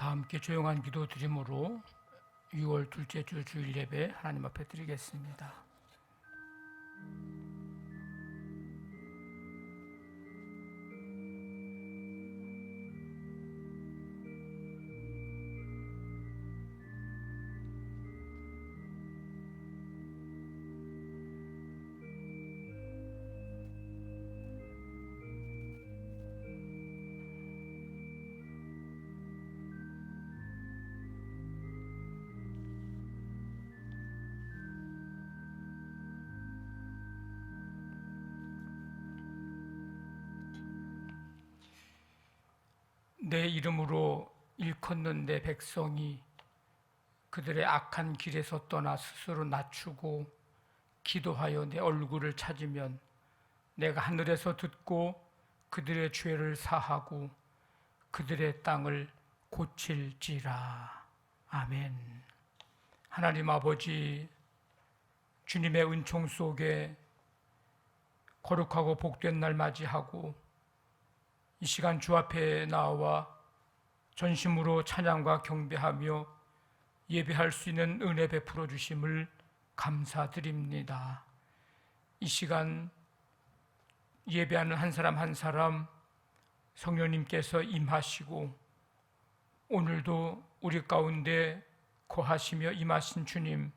다 함께 조용한 기도 드림으로 6월 둘째 주 주일 예배 하나님 앞에 드리겠습니다. 내 이름으로 일컫는 내 백성이 그들의 악한 길에서 떠나 스스로 낮추고 기도하여 내 얼굴을 찾으면 내가 하늘에서 듣고 그들의 죄를 사하고 그들의 땅을 고칠지라. 아멘. 하나님 아버지, 주님의 은총 속에 거룩하고 복된 날 맞이하고 이 시간 주 앞에 나와 전심으로 찬양과 경배하며 예배할 수 있는 은혜 베풀어 주심을 감사드립니다. 이 시간 예배하는 한 사람 한 사람 성령님께서 임하시고 오늘도 우리 가운데 거하시며 임하신 주님,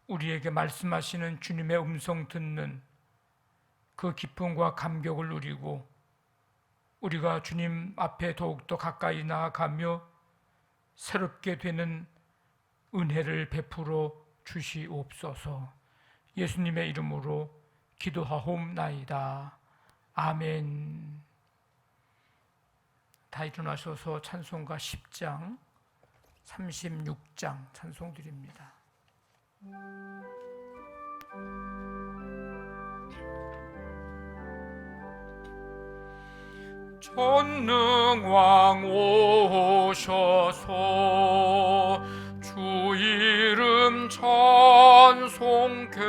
우리에게 말씀하시는 주님의 음성 듣는 그 기쁨과 감격을 누리고 우리가 주님 앞에 더욱더 가까이 나아가며 새롭게 되는 은혜를 베풀어 주시옵소서. 예수님의 이름으로 기도하옵나이다. 아멘. 다 일어나셔서 찬송가 10장, 36장 찬송 드립니다. 전능왕 오셔서 주 이름 찬송케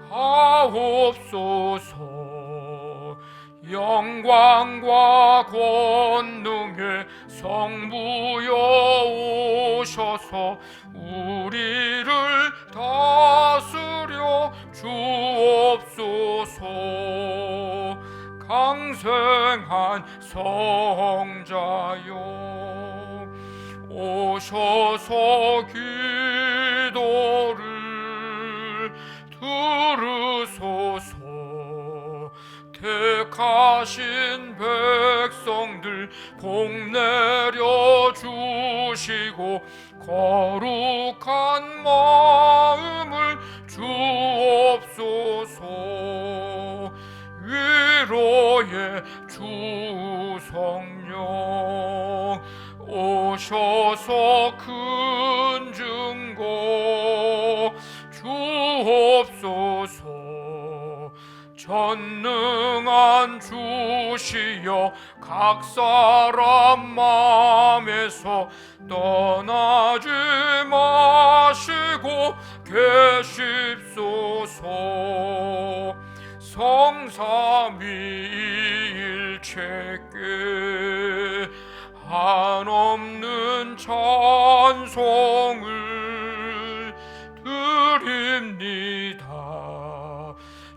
하옵소서. 영광과 권능의 성부여 오셔서 우리를 다스려 주옵소서. 강생한 성자여 오셔서 기도를 들으소서. 택하신 백성들 복 내려 주시고 거룩한 마음을 주옵소서. 위로의 주 성령 오셔서 큰 증거 주옵소서. 전능한 주시여 각 사람 맘에서 떠나지 마시고 계십소서. 성삼위일체께 한없는 찬송을 드립니다.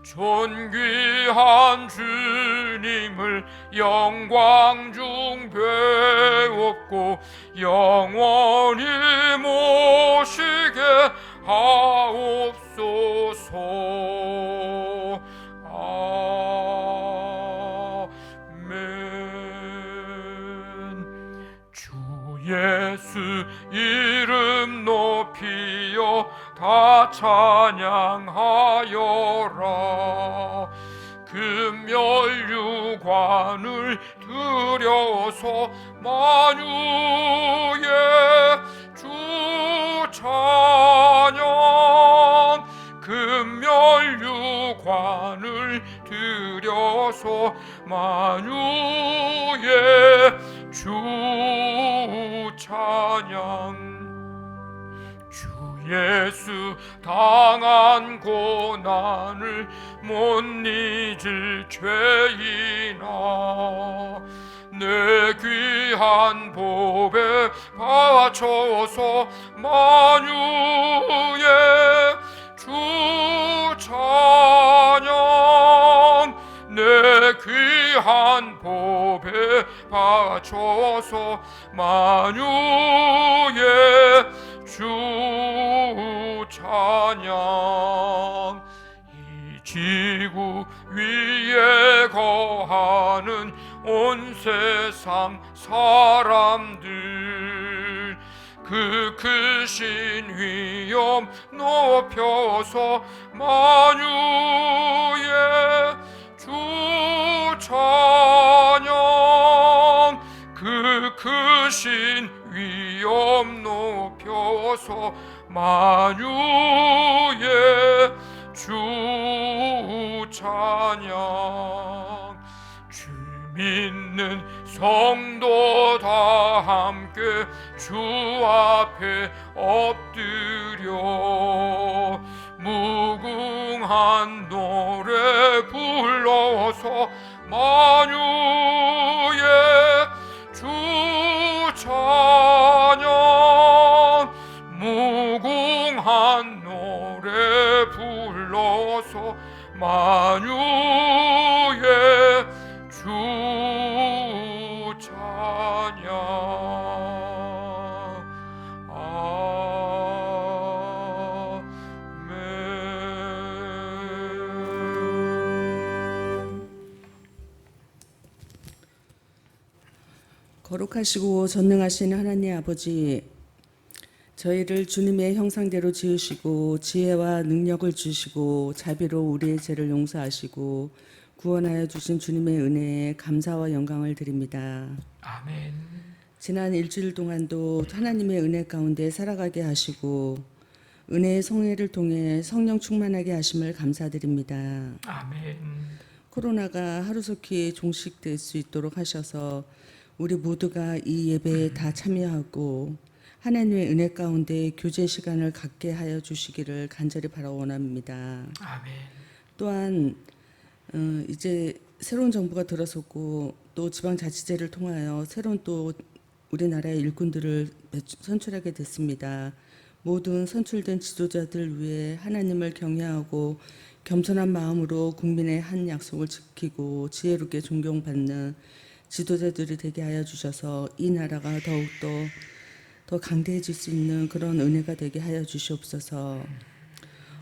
존귀한 주님을 영광 중 배웠고 영원히 모시게 하옵소서. 아멘. 주 예수 이름 높이여 다 찬양하여라. 금면류관을 들여서 만유의 주 찬양. 금면류관을 들여서 만유의 주 찬양. 주 예수 당한 고난을 못 잊을 죄인아, 내 귀한 법에 바쳐서 만유의 주 찬양. 내 귀한 법에 바쳐서 만유의 주 찬양. 이 지구 위에 거하는 온 세상 사람들 그 크신 위엄 높여서 만유의 주 찬양. 그 크신 위엄 높여서 만유의 주 찬양. 주 믿는 성도 다 함께 주 앞에 엎드려 무궁한 노래 불러서 만유의 주 찬양. 무궁한 노래 불러서 만유의 주 찬양. 거룩하시고 전능하신 하나님 아버지, 저희를 주님의 형상대로 지으시고 지혜와 능력을 주시고 자비로 우리의 죄를 용서하시고 구원하여 주신 주님의 은혜에 감사와 영광을 드립니다. 아멘. 지난 일주일 동안도 하나님의 은혜 가운데 살아가게 하시고 은혜의 성회를 통해 성령 충만하게 하심을 감사드립니다. 아멘. 코로나가 하루속히 종식될 수 있도록 하셔서 우리 모두가 이 예배에 다 참여하고 하나님의 은혜 가운데 교제 시간을 갖게 하여 주시기를 간절히 바라원합니다. 아멘. 또한 이제 새로운 정부가 들어섰고 또 지방자치제를 통하여 새로운 또 우리나라의 일꾼들을 선출하게 됐습니다. 모든 선출된 지도자들 위해 하나님을 경외하고 겸손한 마음으로 국민의 한 약속을 지키고 지혜롭게 존경받는 지도자들이 되게 하여 주셔서 이 나라가 더욱더 더 강대해질 수 있는 그런 은혜가 되게 하여 주시옵소서.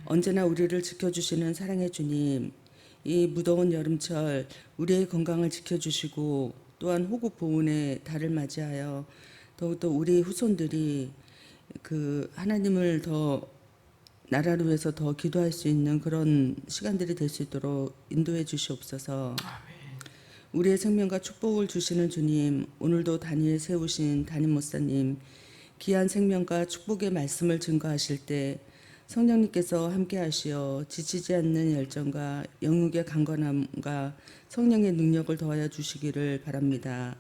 언제나 우리를 지켜주시는 사랑의 주님, 이 무더운 여름철 우리의 건강을 지켜주시고 또한 호국 보훈의 달을 맞이하여 더욱더 우리 후손들이 그 하나님을 더 나라를 위해서 더 기도할 수 있는 그런 시간들이 될 수 있도록 인도해 주시옵소서. 우리의 생명과 축복을 주시는 주님, 오늘도 단위에 세우신 담임 목사님, 귀한 생명과 축복의 말씀을 증거하실 때 성령님께서 함께하시어 지치지 않는 열정과 영육의 강건함과 성령의 능력을 더하여 주시기를 바랍니다.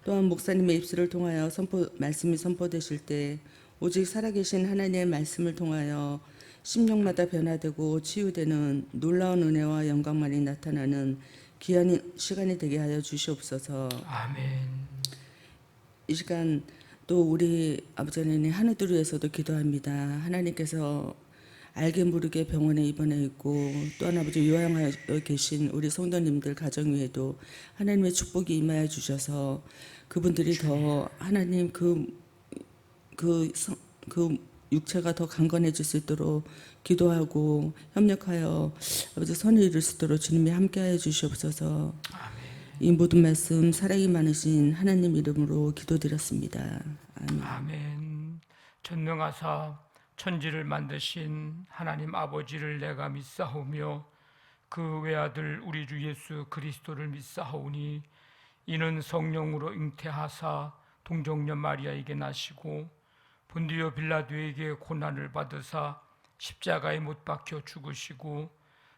또한 목사님의 입술을 통하여 말씀이 선포되실 때 오직 살아계신 하나님의 말씀을 통하여 심령마다 변화되고 치유되는 놀라운 은혜와 영광만이 나타나는 귀한 시간이 되게 하여 주시옵소서. 아멘. 이 시간 또 우리 아버지 하나님 하늘들 위해서도 기도합니다. 하나님께서 알게 모르게 병원에 입원해 있고 또한 아버지 요양하여 계신 우리 성도님들 가정 위에도 하나님의 축복이 임하여 주셔서 그분들이 더 하나님 그 육체가 더 강건해질 수 있도록 기도하고 협력하여 아버지 선을 이룰 수 있도록 주님이 함께하여 주시옵소서. 이 모든 말씀 사랑이 많으신 하나님 이름으로 기도드렸습니다. 아멘. 아멘. 전능하사 천지를 만드신 하나님 아버지를 내가 믿사오며 그 외아들 우리 주 예수 그리스도를 믿사오니 이는 성령으로 잉태하사 동정녀 마리아에게 나시고 본디오 빌라도에게 고난을 받으사 십자가에 못 박혀 죽으시고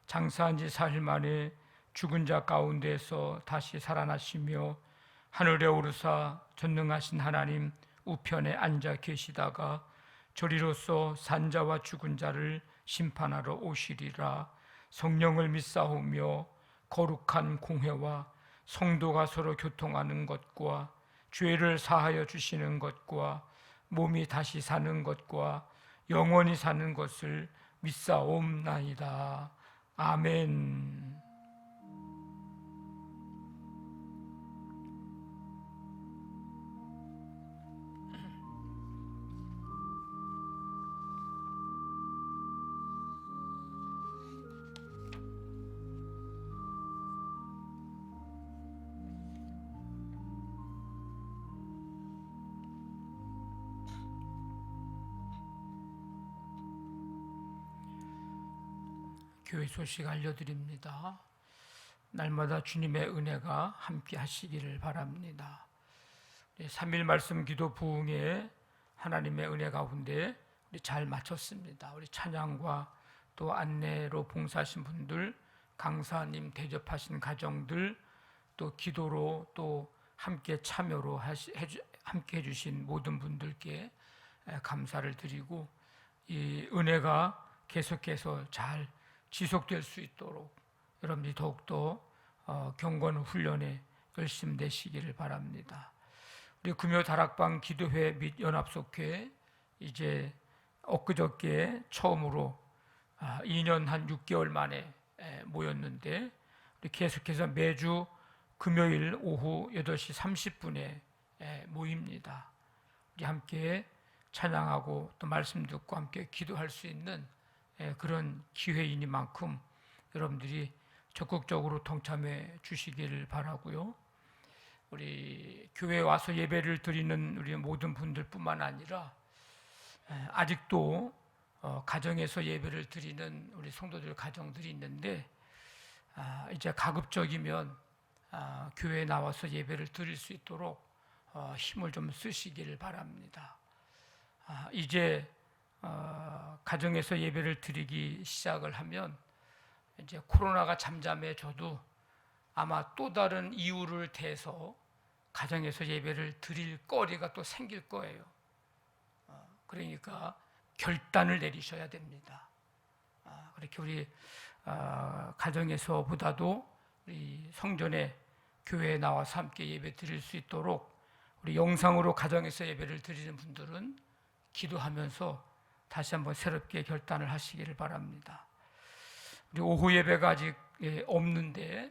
장사한 지 사흘 만에 죽은 자 가운데서 다시 살아나시며 하늘에 오르사 전능하신 하나님 우편에 앉아 계시다가 저리로서 산자와 죽은 자를 심판하러 오시리라. 성령을 믿사오며 거룩한 공회와 성도가 서로 교통하는 것과 죄를 사하여 주시는 것과 몸이 다시 사는 것과 영원히 사는 것을 믿사옵나이다. 아멘. 교회 소식 알려드립니다. 날마다 주님의 은혜가 함께 하시기를 바랍니다. 3일 말씀 기도 부흥회 하나님의 은혜 가운데 우리 잘 마쳤습니다. 우리 찬양과 또 안내로 봉사하신 분들, 강사님 대접하신 가정들, 또 기도로 또 함께 참여로 함께 해주신 모든 분들께 감사를 드리고 이 은혜가 계속해서 잘 지속될 수 있도록 여러분들이 더욱더 경건 훈련에 열심되시기를 바랍니다. 우리 금요 다락방 기도회 및 연합속회 이제 엊그저께 처음으로 2년 한 6개월 만에 모였는데 우리 계속해서 매주 금요일 오후 8시 30분에 모입니다. 우리 함께 찬양하고 또 말씀 듣고 함께 기도할 수 있는 그런 기회이니만큼 여러분들이 적극적으로 동참해 주시기를 바라고요. 우리 교회에 와서 예배를 드리는 우리 모든 분들뿐만 아니라 아직도 가정에서 예배를 드리는 우리 성도들 가정들이 있는데 이제 가급적이면 교회에 나와서 예배를 드릴 수 있도록 힘을 좀 쓰시기를 바랍니다. 이제 가정에서 예배를 드리기 시작을 하면 이제 코로나가 잠잠해져도 아마 또 다른 이유를 대서 가정에서 예배를 드릴 거리가 또 생길 거예요. 그러니까 결단을 내리셔야 됩니다. 그렇게 우리 가정에서보다도 우리 성전에 교회에 나와서 함께 예배 드릴 수 있도록 우리 영상으로 가정에서 예배를 드리는 분들은 기도하면서 다시 한번 새롭게 결단을 하시기를 바랍니다. 우리 오후 예배가 아직 없는데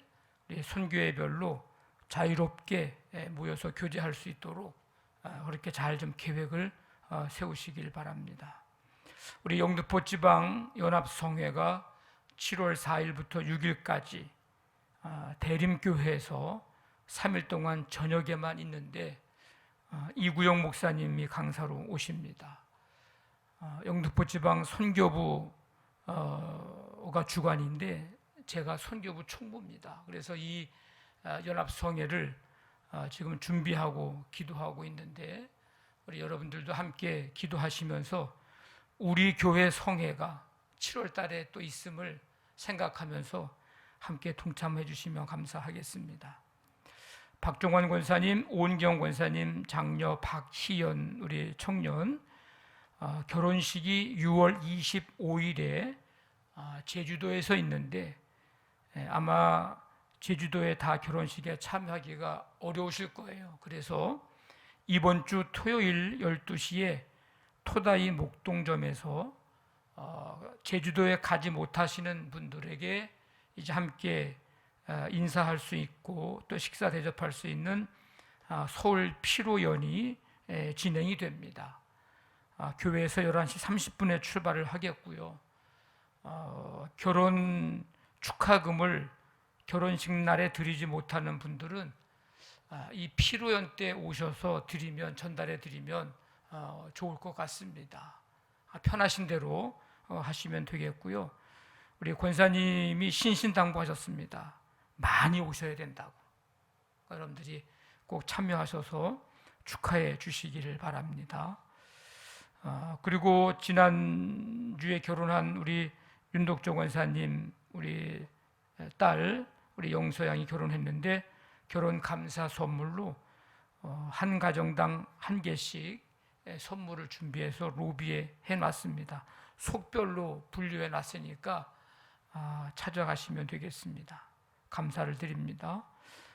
우리 선교회별로 자유롭게 모여서 교제할 수 있도록 그렇게 잘 좀 계획을 세우시길 바랍니다. 우리 영등포 지방 연합성회가 7월 4일부터 6일까지 대림교회에서 3일 동안 저녁에만 있는데 이구영 목사님이 강사로 오십니다. 영등포 지방 선교부가 주관인데 제가 선교부 총무입니다. 그래서 이 연합성회를 지금 준비하고 기도하고 있는데 우리 여러분들도 함께 기도하시면서 우리 교회 성회가 7월 달에 또 있음을 생각하면서 함께 동참해 주시면 감사하겠습니다. 박종환 권사님, 오은경 권사님, 장녀 박희연 우리 청년 결혼식이 6월 25일에 제주도에서 있는데 아마 제주도에 다 결혼식에 참여하기가 어려우실 거예요. 그래서 이번 주 토요일 12시에 토다이 목동점에서 제주도에 가지 못하시는 분들에게 이제 함께 인사할 수 있고 또 식사 대접할 수 있는 서울 피로연이 진행이 됩니다. 교회에서 11시 30분에 출발을 하겠고요. 결혼 축하금을 결혼식 날에 드리지 못하는 분들은 이 피로연 때 오셔서 드리면 전달해 드리면 좋을 것 같습니다. 편하신 대로 하시면 되겠고요. 우리 권사님이 신신당부하셨습니다. 많이 오셔야 된다고. 여러분들이 꼭 참여하셔서 축하해 주시기를 바랍니다. 그리고 지난주에 결혼한 우리 윤덕조 권사님 우리 딸 우리 영서양이 결혼했는데 결혼 감사 선물로 한 가정당 한 개씩 선물을 준비해서 로비에 해놨습니다. 속별로 분류해 놨으니까 찾아가시면 되겠습니다. 감사를 드립니다.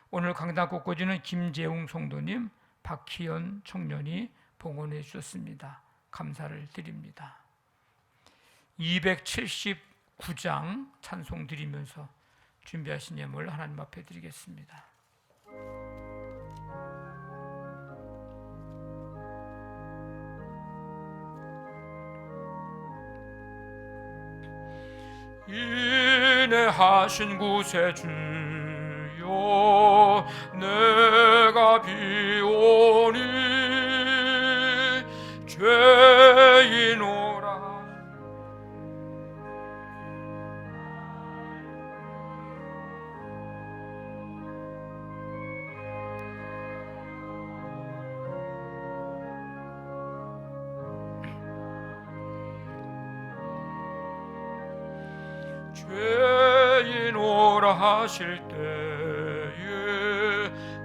오늘 강단 꽃꽂이는 김재웅 성도님, 박희연 청년이 봉헌해 주셨습니다. 감사를 드립니다. 279장 찬송 드리면서 준비하신 예물 하나님 앞에 드리겠습니다. 인내하신 구세주여 내가 비오니 죄인오라 죄인오라 하실 때에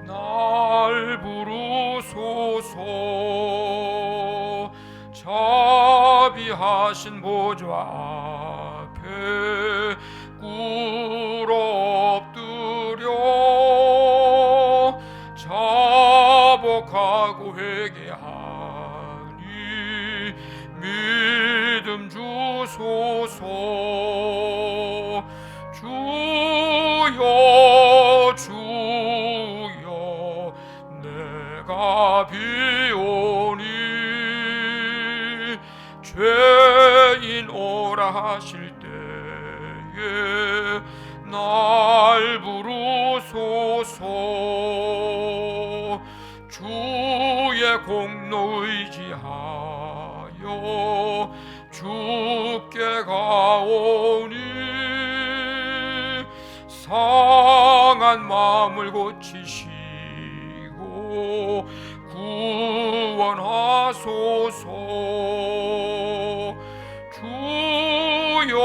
날 부르소서 자비하신 보좌 앞에 꿇어 엎드려 자복하고 회개하니 믿음 주소서 주여 주여 내가 비오니 죄인 오라 하실 때에 날 부르소서 주의 공로 의지하여 주여 주께 가오니 상한 마음을 고치시고 구원하소서. 주여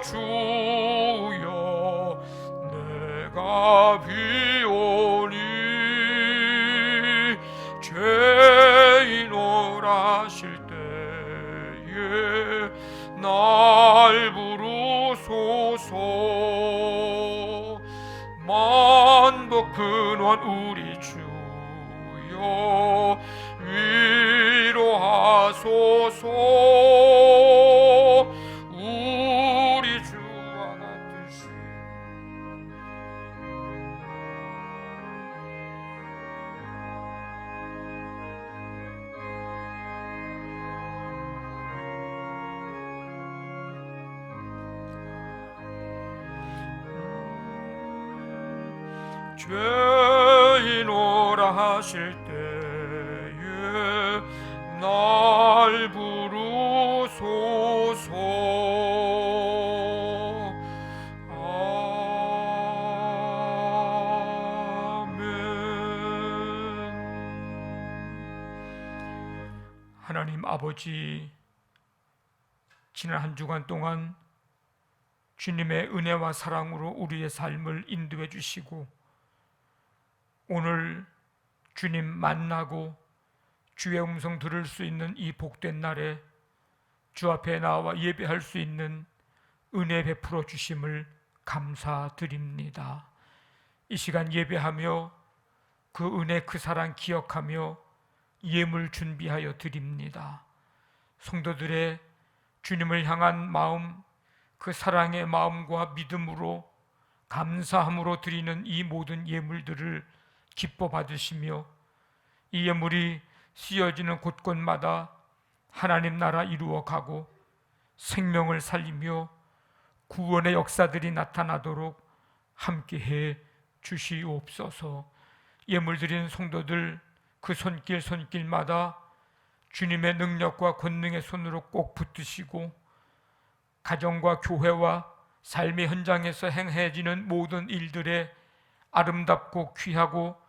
주여 내가 비오니 죄인오라실 때에 날 부르소서. 만복 근원 우리 주여 위로하소서. 우리 주와 같으시 죄인오라 하실 때에 날 부르소서. 아멘. 하나님 아버지, 지난 한 주간 동안 주님의 은혜와 사랑으로 우리의 삶을 인도해 주시고 오늘 주님 만나고 주의 음성 들을 수 있는 이 복된 날에 주 앞에 나와 예배할 수 있는 은혜 베풀어 주심을 감사드립니다. 이 시간 예배하며 그 은혜 그 사랑 기억하며 예물 준비하여 드립니다. 성도들의 주님을 향한 마음, 그 사랑의 마음과 믿음으로 감사함으로 드리는 이 모든 예물들을 기뻐 받으시며 이 예물이 쓰여지는 곳곳마다 하나님 나라 이루어가고 생명을 살리며 구원의 역사들이 나타나도록 함께해 주시옵소서. 예물 드린 성도들 그 손길마다 주님의 능력과 권능의 손으로 꼭 붙드시고 가정과 교회와 삶의 현장에서 행해지는 모든 일들에 아름답고 귀하고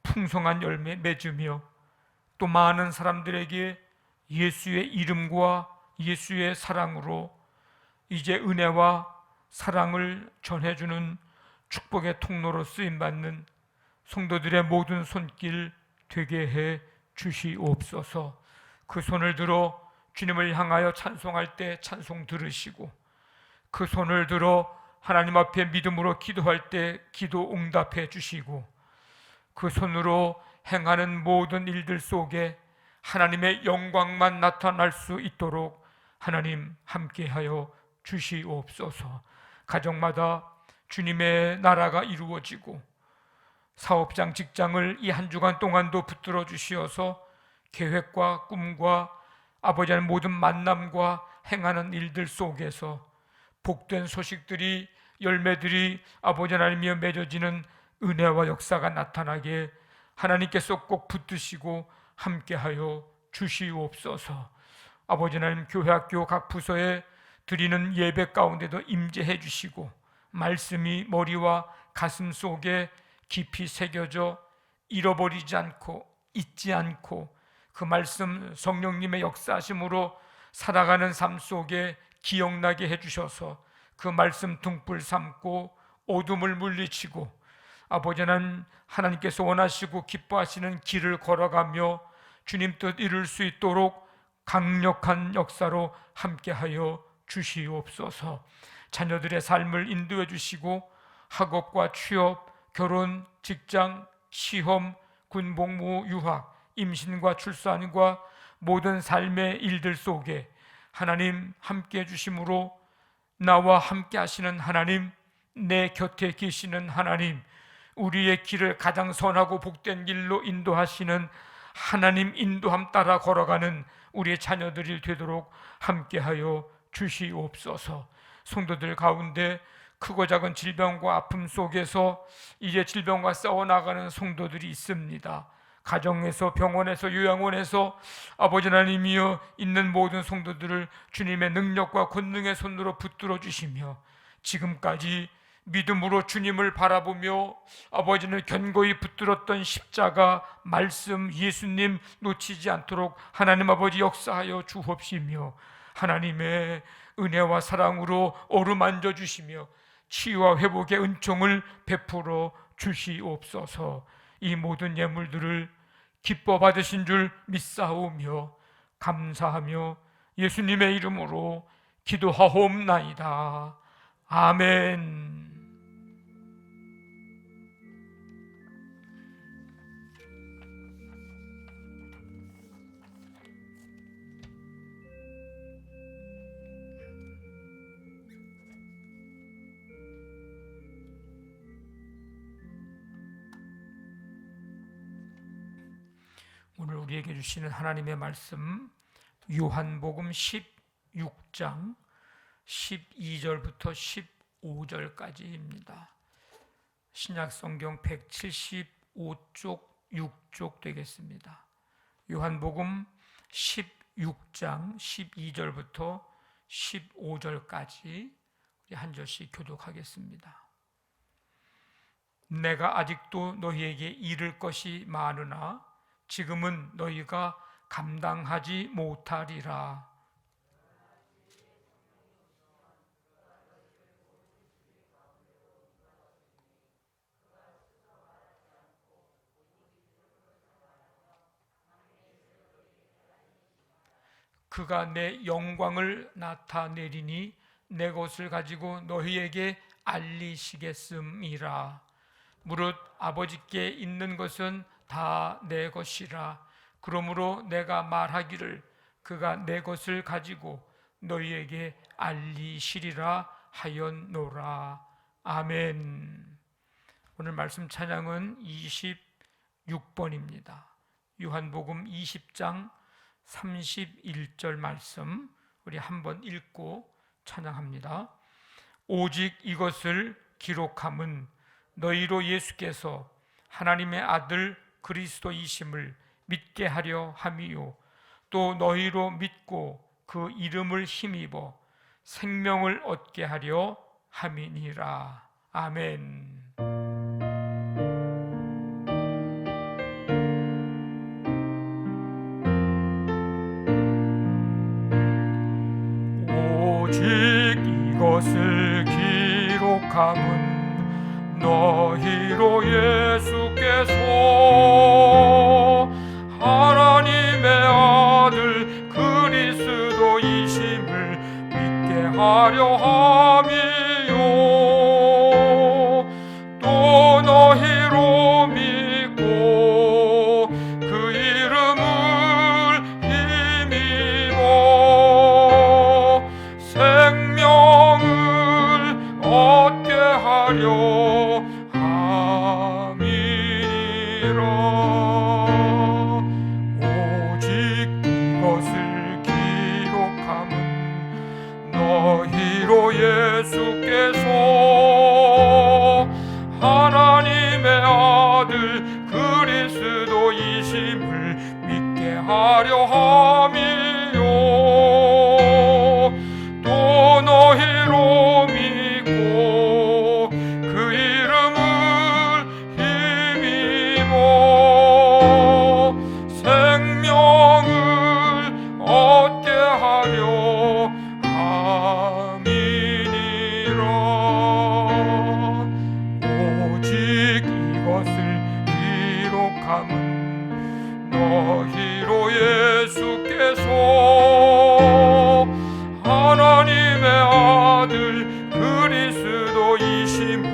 풍성한 열매 맺으며 또 많은 사람들에게 예수의 이름과 예수의 사랑으로 이제 은혜와 사랑을 전해주는 축복의 통로로 쓰임받는 성도들의 모든 손길 되게 해 주시옵소서. 그 손을 들어 주님을 향하여 찬송할 때 찬송 들으시고 그 손을 들어 하나님 앞에 믿음으로 기도할 때 기도 응답해 주시고 그 손으로 행하는 모든 일들 속에 하나님의 영광만 나타날 수 있도록 하나님 함께하여 주시옵소서. 가정마다 주님의 나라가 이루어지고 사업장 직장을 이 한 주간 동안도 붙들어 주시어서 계획과 꿈과 아버지 하나님 모든 만남과 행하는 일들 속에서 복된 소식들이 열매들이 아버지 하나님이여 맺어지는 은혜와 역사가 나타나게 하나님께서 꼭 붙드시고 함께하여 주시옵소서. 아버지 하나님 교회 학교 각 부서에 드리는 예배 가운데도 임재해 주시고 말씀이 머리와 가슴 속에 깊이 새겨져 잃어버리지 않고 잊지 않고 그 말씀 성령님의 역사하심으로 살아가는 삶 속에 기억나게 해주셔서 그 말씀 등불 삼고 어둠을 물리치고 아버지 하나님께서 원하시고 기뻐하시는 길을 걸어가며 주님 뜻 이룰 수 있도록 강력한 역사로 함께하여 주시옵소서. 자녀들의 삶을 인도해 주시고 학업과 취업, 결혼, 직장, 시험, 군복무, 유학, 임신과 출산과 모든 삶의 일들 속에 하나님 함께해 주심으로 나와 함께 하시는 하나님, 내 곁에 계시는 하나님, 우리의 길을 가장 선하고 복된 길로 인도하시는 하나님 인도함 따라 걸어가는 우리의 자녀들이 되도록 함께하여 주시옵소서. 성도들 가운데 크고 작은 질병과 아픔 속에서 이제 질병과 싸워나가는 성도들이 있습니다. 가정에서, 병원에서, 요양원에서 아버지 하나님이여 있는 모든 성도들을 주님의 능력과 권능의 손으로 붙들어 주시며, 지금까지 믿음으로 주님을 바라보며 아버지는 견고히 붙들었던 십자가 말씀 예수님 놓치지 않도록 하나님 아버지 역사하여 주옵시며, 하나님의 은혜와 사랑으로 어루만져 주시며 치유와 회복의 은총을 베풀어 주시옵소서. 이 모든 예물들을 기뻐 받으신 줄 믿사오며 감사하며 예수님의 이름으로 기도하옵나이다. 아멘. 오늘 우리에게 주시는 하나님의 말씀, 요한복음 16장 12절부터 15절까지입니다. 신약성경 175쪽 6쪽 되겠습니다. 요한복음 16장 12절부터 15절까지 우리 한 절씩 교독하겠습니다. 내가 아직도 너희에게 이를 것이 많으나 지금은 너희가 감당하지 못하리라. 그가 내 영광을 나타내리니 내 것을 가지고 너희에게 알리시겠음이라. 무릇 아버지께 있는 것은 다 내 것이라. 그러므로 내가 말하기를 그가 내 것을 가지고 너희에게 알리시리라 하였노라. 아멘. 오늘 말씀 찬양은 26번입니다. 요한복음 20장 31절 말씀 우리 한번 읽고 찬양합니다. 오직 이것을 기록함은 너희로 예수께서 하나님의 아들 그리스도이심을 믿게 하려 함이요 또 너희로 믿고 그 이름을 힘입어 생명을 얻게 하려 함이니라. 아멘. 오직 이것을 기록함은 너희로 예수께서 하나님의 아들 그리스도이심을 믿게 하려 함이요 또 너희로 믿고 그 이름을 힘입어 생명을 얻게 하려 예수께서 하나님의 아들 그리스도이심을 믿게 하려 함이요 또 너희로 믿고 그 이름을 힘입어 생명을 얻게 하려 너희로 예수께서 하나님의 아들 그리스도이심을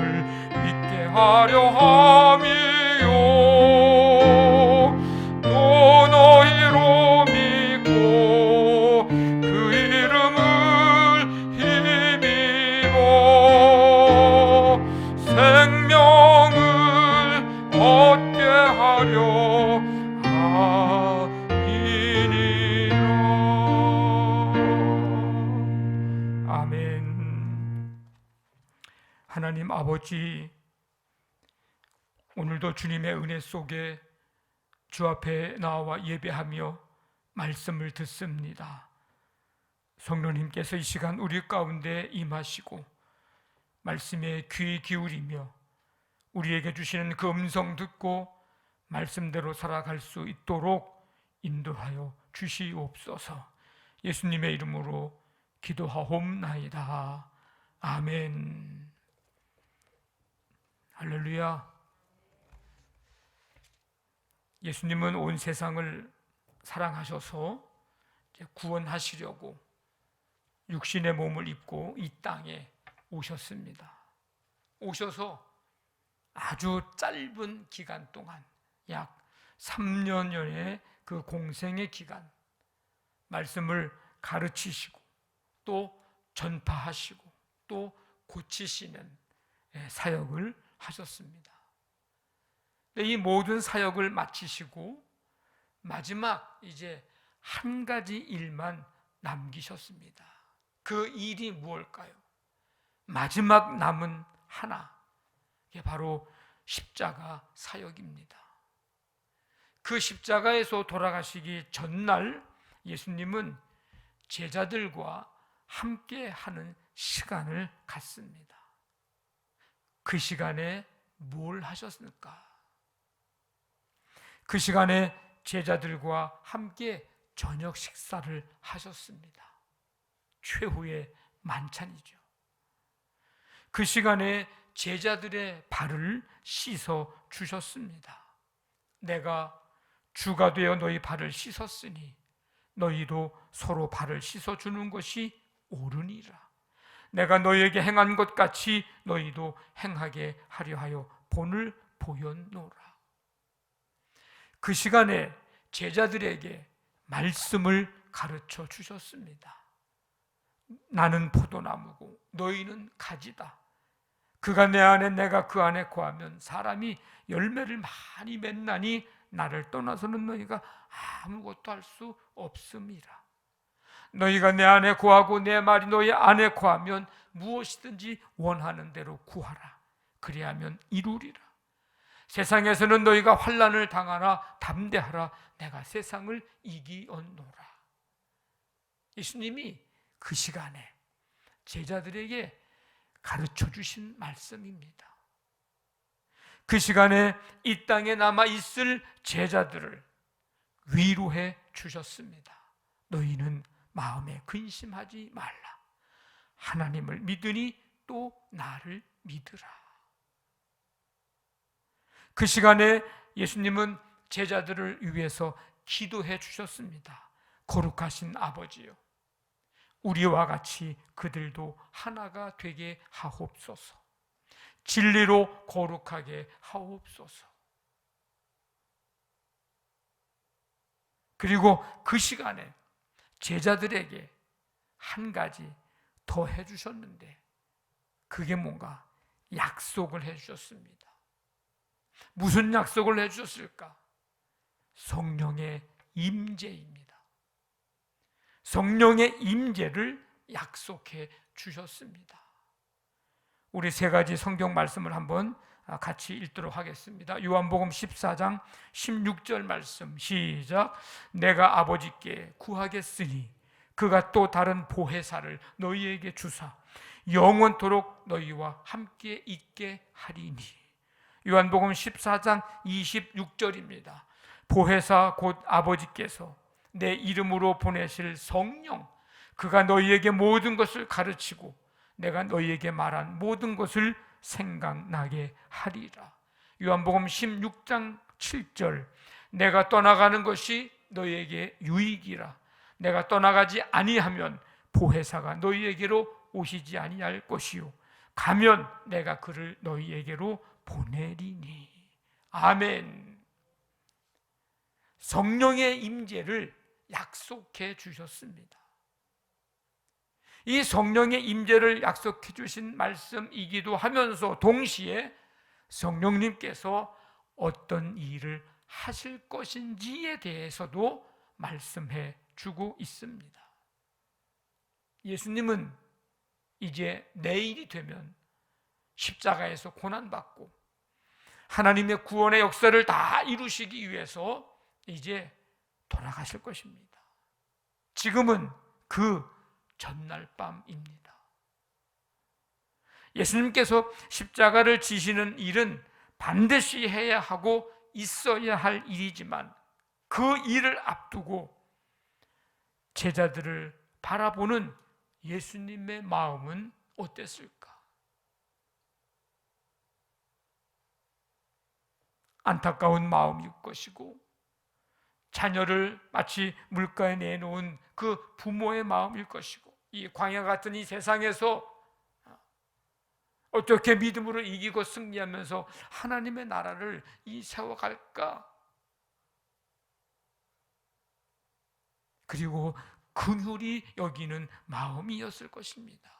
믿게 하려 함이요 또 너희로 믿고 그 이름을 힘입어 생명을 얻게 하려 하나님 아버지, 오늘도 주님의 은혜 속에 주 앞에 나와 예배하며 말씀을 듣습니다. 성령님께서 이 시간 우리 가운데 임하시고 말씀에 귀 기울이며 우리에게 주시는 그 음성 듣고 말씀대로 살아갈 수 있도록 인도하여 주시옵소서. 예수님의 이름으로 기도하옵나이다. 아멘. 할렐루야. 예수님은 온 세상을 사랑하셔서 구원하시려고 육신의 몸을 입고 이 땅에 오셨습니다. 오셔서 아주 짧은 기간 동안 약 3년여의 그 공생의 기간 말씀을 가르치시고 또 전파하시고 또 고치시는 사역을 하셨습니다. 이 모든 사역을 마치시고 마지막 이제 한 가지 일만 남기셨습니다. 그 일이 무엇일까요? 마지막 남은 하나, 이게 바로 십자가 사역입니다. 그 십자가에서 돌아가시기 전날 예수님은 제자들과 함께 하는 시간을 갖습니다. 그 시간에 뭘 하셨을까? 그 시간에 제자들과 함께 저녁 식사를 하셨습니다. 최후의 만찬이죠. 그 시간에 제자들의 발을 씻어 주셨습니다. 내가 주가 되어 너희 발을 씻었으니 너희도 서로 발을 씻어 주는 것이 옳으니라. 내가 너희에게 행한 것 같이 너희도 행하게 하려 하여 본을 보였노라. 그 시간에 제자들에게 말씀을 가르쳐 주셨습니다. 나는 포도나무고 너희는 가지다. 그가 내 안에 내가 그 안에 거하면 사람이 열매를 많이 맺나니 나를 떠나서는 너희가 아무것도 할 수 없음이라. 너희가 내 안에 거하고 내 말이 너희 안에 거하면 무엇이든지 원하는 대로 구하라. 그리하면 이루리라. 세상에서는 너희가 환난을 당하나 담대하라. 내가 세상을 이기었노라. 예수님이 그 시간에 제자들에게 가르쳐 주신 말씀입니다. 그 시간에 이 땅에 남아 있을 제자들을 위로해 주셨습니다. 너희는 마음에 근심하지 말라. 하나님을 믿으니 또 나를 믿으라. 그 시간에 예수님은 제자들을 위해서 기도해 주셨습니다. 거룩하신 아버지요, 우리와 같이 그들도 하나가 되게 하옵소서. 진리로 거룩하게 하옵소서. 그리고 그 시간에 제자들에게 한 가지 더 해주셨는데 그게 뭔가 약속을 해주셨습니다. 무슨 약속을 해주셨을까? 성령의 임재입니다. 성령의 임재를 약속해 주셨습니다. 우리 세 가지 성경 말씀을 한번 같이 읽도록 하겠습니다. 요한복음 14장 16절 말씀 시작. 내가 아버지께 구하겠으니 그가 또 다른 보혜사를 너희에게 주사 영원토록 너희와 함께 있게 하리니. 요한복음 14장 26절입니다. 보혜사 곧 아버지께서 내 이름으로 보내실 성령, 그가 너희에게 모든 것을 가르치고 내가 너희에게 말한 모든 것을 생각나게 하리라. 요한복음 16장 7절. 내가 떠나가는 것이 너희에게 유익이라. 내가 떠나가지 아니하면 보혜사가 너희에게로 오시지 아니할 것이요 가면 내가 그를 너희에게로 보내리니. 아멘. 성령의 임재를 약속해 주셨습니다. 이 성령의 임재를 약속해 주신 말씀이기도 하면서 동시에 성령님께서 어떤 일을 하실 것인지에 대해서도 말씀해 주고 있습니다. 예수님은 이제 내일이 되면 십자가에서 고난받고 하나님의 구원의 역사를 다 이루시기 위해서 이제 돌아가실 것입니다. 지금은 그 전날 밤입니다. 예수님께서 십자가를 지시는 일은 반드시 해야 하고 있어야 할 일이지만 그 일을 앞두고 제자들을 바라보는 예수님의 마음은 어땠을까? 안타까운 마음일 것이고 자녀를 마치 물가에 내놓은 그 부모의 마음일 것이고 이 광야 같은 이 세상에서 어떻게 믿음으로 이기고 승리하면서 하나님의 나라를 세워갈까? 그리고 긍휼히 여기는 마음이었을 것입니다.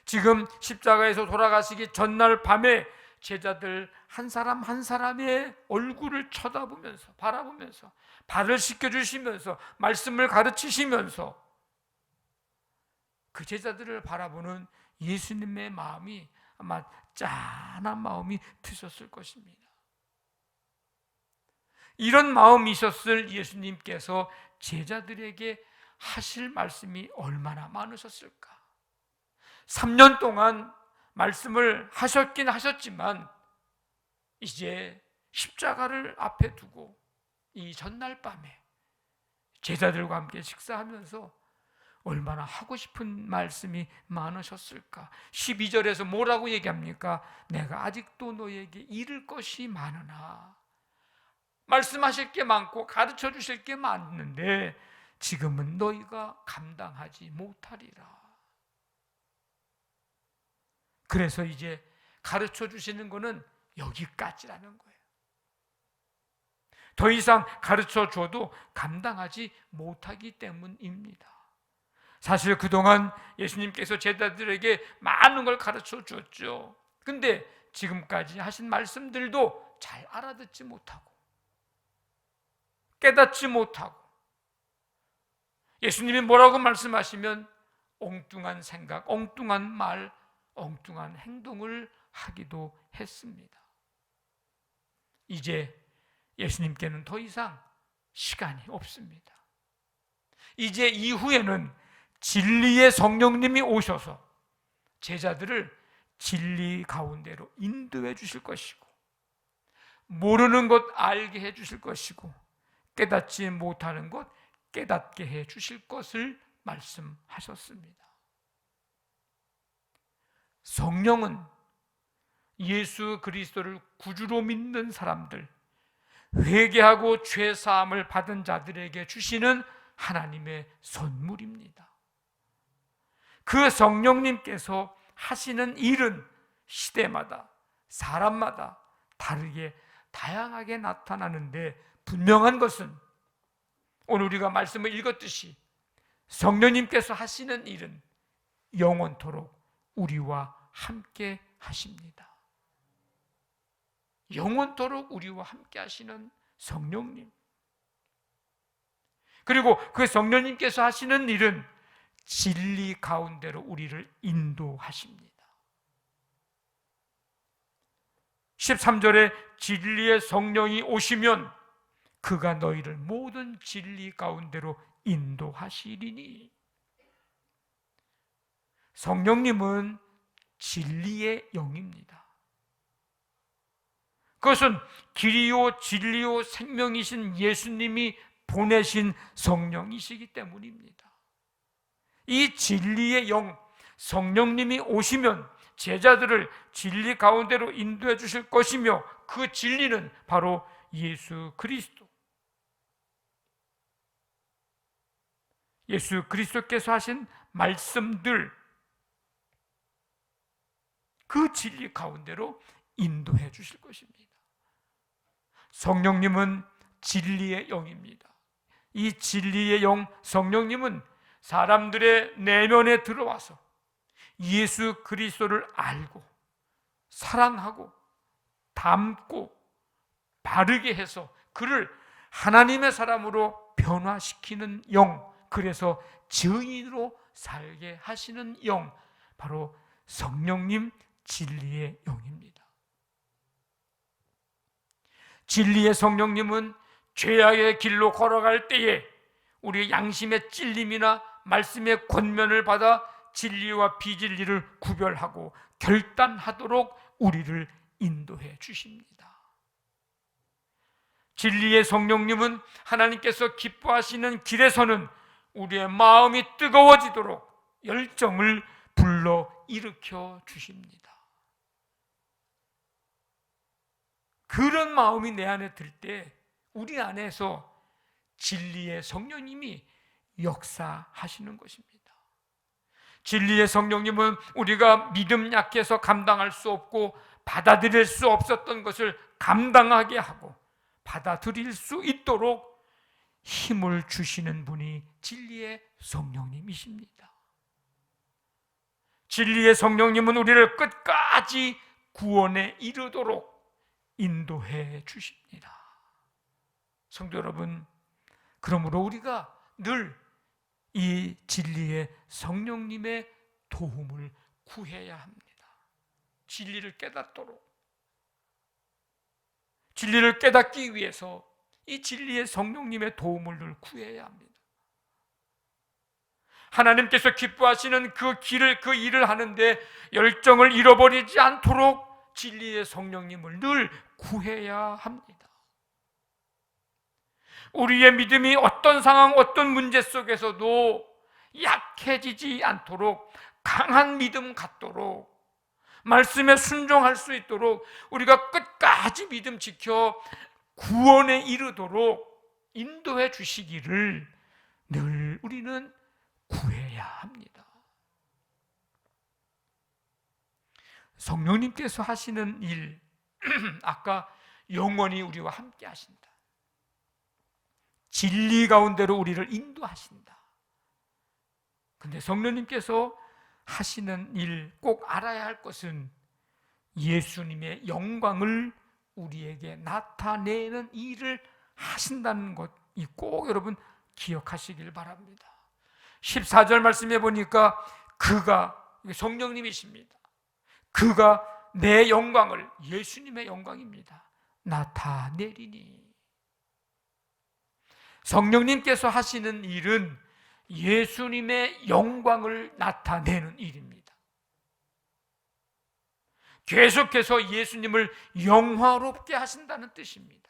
지금 십자가에서 돌아가시기 전날 밤에 제자들 한 사람 한 사람의 얼굴을 쳐다보면서 바라보면서 발을 씻겨주시면서 말씀을 가르치시면서 그 제자들을 바라보는 예수님의 마음이 아마 짠한 마음이 드셨을 것입니다. 이런 마음이 있었을 예수님께서 제자들에게 하실 말씀이 얼마나 많으셨을까? 3년 동안 말씀을 하셨긴 하셨지만 이제 십자가를 앞에 두고 이 전날 밤에 제자들과 함께 식사하면서 얼마나 하고 싶은 말씀이 많으셨을까? 12절에서 뭐라고 얘기합니까? 내가 아직도 너에게 이를 것이 많으나, 말씀하실 게 많고 가르쳐 주실 게 많은데 지금은 너희가 감당하지 못하리라. 그래서 이제 가르쳐 주시는 거는 여기까지라는 거예요. 더 이상 가르쳐 줘도 감당하지 못하기 때문입니다. 사실 그동안 예수님께서 제자들에게 많은 걸 가르쳐 주었죠. 근데 지금까지 하신 말씀들도 잘 알아듣지 못하고 깨닫지 못하고 예수님이 뭐라고 말씀하시면 엉뚱한 생각, 엉뚱한 말, 엉뚱한 행동을 하기도 했습니다. 이제 예수님께는 더 이상 시간이 없습니다. 이제 이후에는 진리의 성령님이 오셔서 제자들을 진리 가운데로 인도해 주실 것이고 모르는 것 알게 해 주실 것이고 깨닫지 못하는 것 깨닫게 해 주실 것을 말씀하셨습니다. 성령은 예수 그리스도를 구주로 믿는 사람들, 회개하고 죄 사함을 받은 자들에게 주시는 하나님의 선물입니다. 그 성령님께서 하시는 일은 시대마다 사람마다 다르게 다양하게 나타나는데 분명한 것은 오늘 우리가 말씀을 읽었듯이 성령님께서 하시는 일은 영원토록 우리와 함께 하십니다. 영원토록 우리와 함께 하시는 성령님, 그리고 그 성령님께서 하시는 일은 진리 가운데로 우리를 인도하십니다. 13절에 진리의 성령이 오시면 그가 너희를 모든 진리 가운데로 인도하시리니, 성령님은 진리의 영입니다. 그것은 길이요 진리요 생명이신 예수님이 보내신 성령이시기 때문입니다. 이 진리의 영 성령님이 오시면 제자들을 진리 가운데로 인도해 주실 것이며 그 진리는 바로 예수 그리스도, 예수 그리스도께서 하신 말씀들, 그 진리 가운데로 인도해 주실 것입니다. 성령님은 진리의 영입니다. 이 진리의 영 성령님은 사람들의 내면에 들어와서 예수 그리스도를 알고 사랑하고 닮고 바르게 해서 그를 하나님의 사람으로 변화시키는 영, 그래서 증인으로 살게 하시는 영, 바로 성령님 진리의 영입니다. 진리의 성령님은 죄악의 길로 걸어갈 때에 우리의 양심의 찔림이나 말씀의 권면을 받아 진리와 비진리를 구별하고 결단하도록 우리를 인도해 주십니다. 진리의 성령님은 하나님께서 기뻐하시는 길에서는 우리의 마음이 뜨거워지도록 열정을 불러 일으켜 주십니다. 그런 마음이 내 안에 들 때 우리 안에서 진리의 성령님이 역사하시는 것입니다. 진리의 성령님은 우리가 믿음 약해서 감당할 수 없고 받아들일 수 없었던 것을 감당하게 하고 받아들일 수 있도록 힘을 주시는 분이 진리의 성령님이십니다. 진리의 성령님은 우리를 끝까지 구원에 이르도록 인도해 주십니다. 성도 여러분, 그러므로 우리가 늘 이 진리의 성령님의 도움을 구해야 합니다. 진리를 깨닫도록, 진리를 깨닫기 위해서 이 진리의 성령님의 도움을 늘 구해야 합니다. 하나님께서 기뻐하시는 그 길을, 그 일을 하는데 열정을 잃어버리지 않도록 진리의 성령님을 늘 구해야 합니다. 우리의 믿음이 어떤 상황, 어떤 문제 속에서도 약해지지 않도록 강한 믿음 갖도록 말씀에 순종할 수 있도록 우리가 끝까지 믿음 지켜 구원에 이르도록 인도해 주시기를 늘 우리는 구해야 합니다. 성령님께서 하시는 일, 아까 영원히 우리와 함께 하신다. 진리 가운데로 우리를 인도하신다. 근데 성령님께서 하시는 일, 꼭 알아야 할 것은 예수님의 영광을 우리에게 나타내는 일을 하신다는 것, 이 꼭 여러분 기억하시길 바랍니다. 14절 말씀해 보니까 그가, 성령님이십니다. 그가 내 영광을, 예수님의 영광입니다, 나타내리니. 성령님께서 하시는 일은 예수님의 영광을 나타내는 일입니다. 계속해서 예수님을 영화롭게 하신다는 뜻입니다.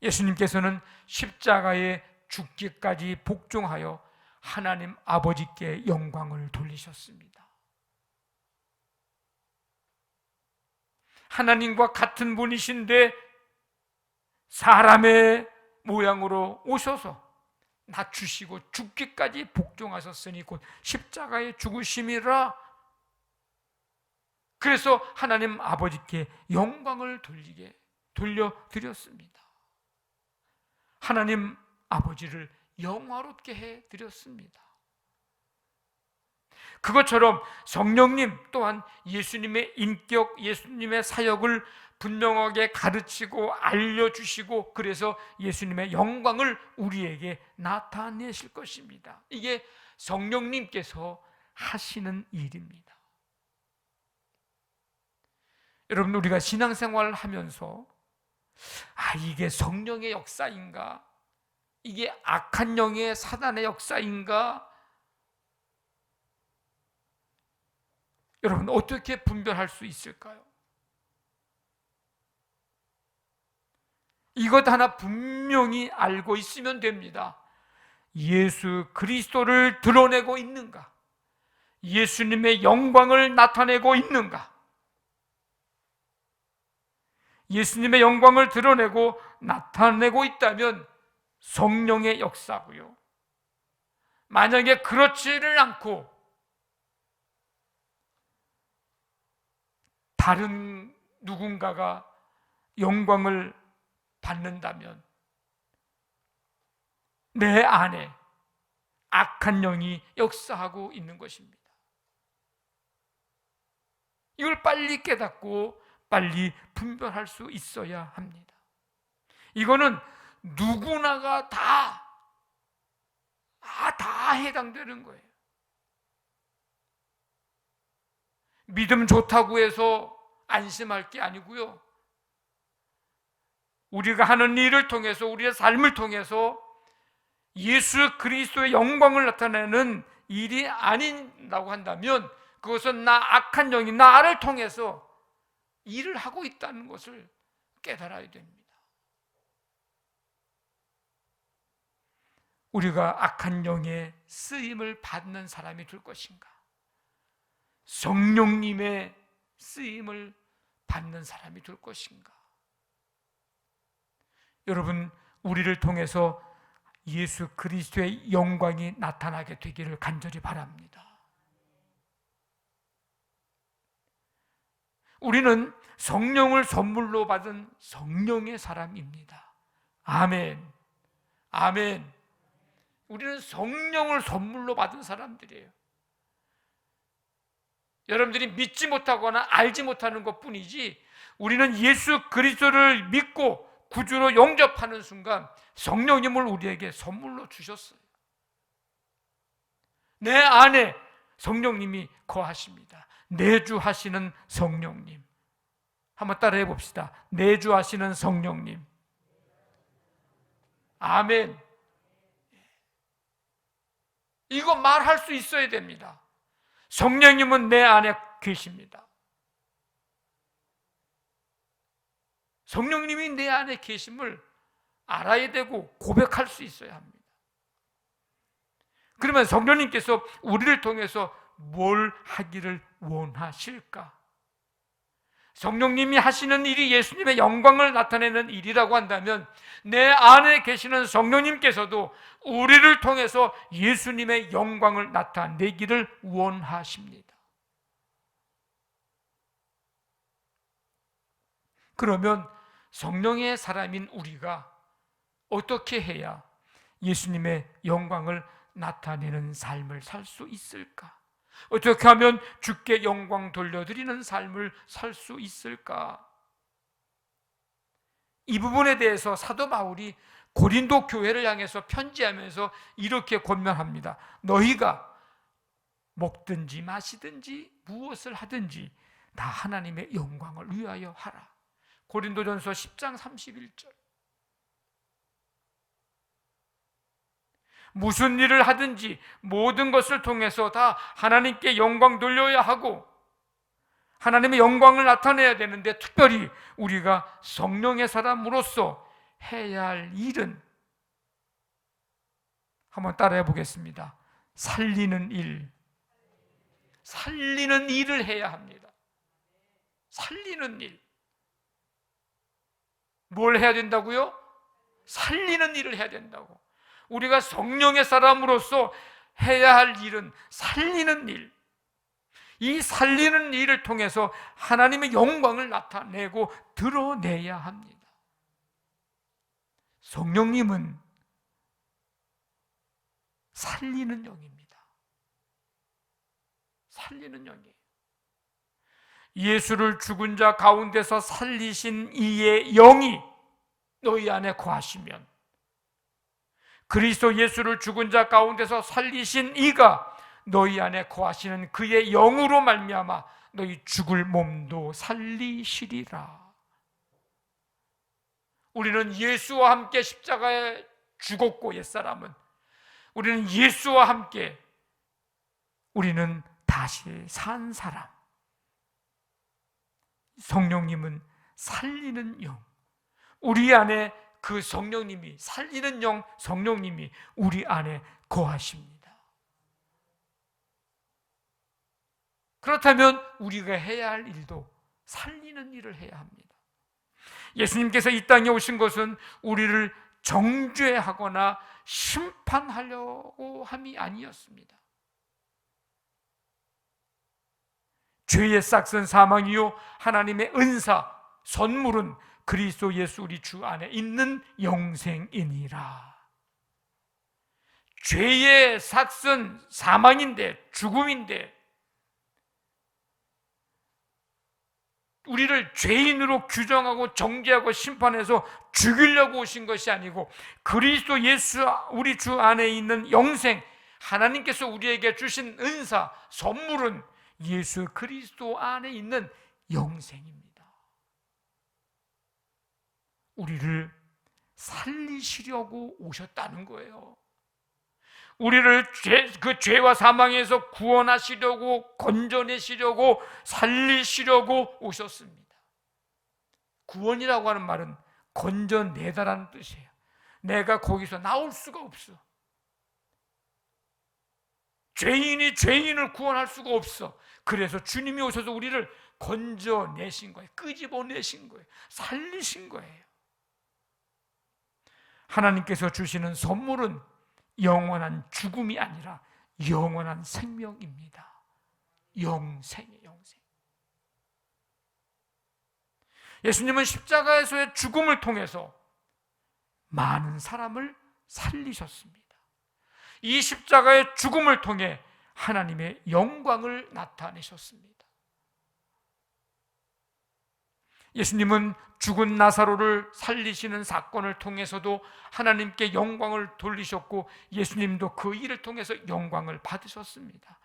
예수님께서는 십자가에 죽기까지 복종하여 하나님 아버지께 영광을 돌리셨습니다. 하나님과 같은 분이신데 사람의 모양으로 오셔서 낮추시고 죽기까지 복종하셨으니 곧 십자가의 죽으심이라. 그래서 하나님 아버지께 영광을 돌려드렸습니다. 하나님 아버지를 영화롭게 해드렸습니다. 그것처럼 성령님 또한 예수님의 인격, 예수님의 사역을 분명하게 가르치고 알려주시고, 그래서 예수님의 영광을 우리에게 나타내실 것입니다. 이게 성령님께서 하시는 일입니다. 여러분, 우리가 신앙생활을 하면서 이게 성령의 역사인가? 이게 악한 영의 사단의 역사인가? 여러분, 어떻게 분별할 수 있을까요? 이것 하나 분명히 알고 있으면 됩니다. 예수 그리스도를 드러내고 있는가? 예수님의 영광을 나타내고 있는가? 예수님의 영광을 드러내고 나타내고 있다면 성령의 역사고요. 만약에 그렇지를 않고 다른 누군가가 영광을 받는다면 내 안에 악한 영이 역사하고 있는 것입니다. 이걸 빨리 깨닫고 빨리 분별할 수 있어야 합니다. 이거는 누구나가 다 해당되는 거예요. 믿음 좋다고 해서 안심할 게 아니고요. 우리가 하는 일을 통해서, 우리의 삶을 통해서 예수 그리스도의 영광을 나타내는 일이 아닌다고 한다면 그것은 나 악한 영이 나를 통해서 일을 하고 있다는 것을 깨달아야 됩니다. 우리가 악한 영의 쓰임을 받는 사람이 될 것인가? 성령님의 쓰임을 받는 사람이 될 것인가? 여러분, 우리를 통해서 예수 그리스도의 영광이 나타나게 되기를 간절히 바랍니다. 우리는 성령을 선물로 받은 성령의 사람입니다. 아멘. 아멘. 우리는 성령을 선물로 받은 사람들이에요. 여러분들이 믿지 못하거나 알지 못하는 것뿐이지, 우리는 예수 그리스도를 믿고 구주로 영접하는 순간 성령님을 우리에게 선물로 주셨어요. 내 안에 성령님이 거하십니다. 내주하시는 성령님. 한번 따라해 봅시다. 내주하시는 성령님. 아멘. 이거 말할 수 있어야 됩니다. 성령님은 내 안에 계십니다. 성령님이 내 안에 계심을 알아야 되고 고백할 수 있어야 합니다. 그러면 성령님께서 우리를 통해서 뭘 하기를 원하실까? 성령님이 하시는 일이 예수님의 영광을 나타내는 일이라고 한다면 내 안에 계시는 성령님께서도 우리를 통해서 예수님의 영광을 나타내기를 원하십니다. 그러면 성령의 사람인 우리가 어떻게 해야 예수님의 영광을 나타내는 삶을 살 수 있을까? 어떻게 하면 주께 영광 돌려드리는 삶을 살 수 있을까? 이 부분에 대해서 사도 바울이 고린도 교회를 향해서 편지하면서 이렇게 권면합니다. 너희가 먹든지 마시든지 무엇을 하든지 다 하나님의 영광을 위하여 하라. 고린도전서 10장 31절. 무슨 일을 하든지 모든 것을 통해서 다 하나님께 영광 돌려야 하고 하나님의 영광을 나타내야 되는데, 특별히 우리가 성령의 사람으로서 해야 할 일은, 한번 따라해 보겠습니다. 살리는 일. 살리는 일을 해야 합니다. 살리는 일. 뭘 해야 된다고요? 살리는 일을 해야 된다고. 우리가 성령의 사람으로서 해야 할 일은 살리는 일. 이 살리는 일을 통해서 하나님의 영광을 나타내고 드러내야 합니다. 성령님은 살리는 영입니다. 살리는 영이에요. 예수를 죽은 자 가운데서 살리신 이의 영이 너희 안에 거하시면, 그리스도 예수를 죽은 자 가운데서 살리신 이가 너희 안에 거하시는 그의 영으로 말미암아 너희 죽을 몸도 살리시리라. 우리는 예수와 함께 십자가에 죽었고, 옛사람은 우리는 예수와 함께 우리는 다시 산 사람. 성령님은 살리는 영. 우리 안에 그 성령님이, 살리는 영 성령님이 우리 안에 거하십니다. 그렇다면 우리가 해야 할 일도 살리는 일을 해야 합니다. 예수님께서 이 땅에 오신 것은 우리를 정죄하거나 심판하려고 함이 아니었습니다. 죄의 싹은 사망이요 하나님의 은사, 선물은 그리스도 예수 우리 주 안에 있는 영생이니라. 죄의 삭은 사망인데, 죽음인데, 우리를 죄인으로 규정하고 정죄하고 심판해서 죽이려고 오신 것이 아니고 그리스도 예수 우리 주 안에 있는 영생, 하나님께서 우리에게 주신 은사, 선물은 예수 그리스도 안에 있는 영생입니다. 우리를 살리시려고 오셨다는 거예요. 우리를 그 죄와 사망에서 구원하시려고, 건져내시려고, 살리시려고 오셨습니다. 구원이라고 하는 말은 건져내다라는 뜻이에요. 내가 거기서 나올 수가 없어. 죄인이 죄인을 구원할 수가 없어. 그래서 주님이 오셔서 우리를 건져내신 거예요. 끄집어내신 거예요. 살리신 거예요. 하나님께서 주시는 선물은 영원한 죽음이 아니라 영원한 생명입니다. 영생이에요. 영생. 예수님은 십자가에서의 죽음을 통해서 많은 사람을 살리셨습니다. 이 십자가의 죽음을 통해 하나님의 영광을 나타내셨습니다. 예수님은 죽은 나사로를 살리시는 사건을 통해서도 하나님께 영광을 돌리셨고, 예수님도 그 일을 통해서 영광을 받으셨습니다.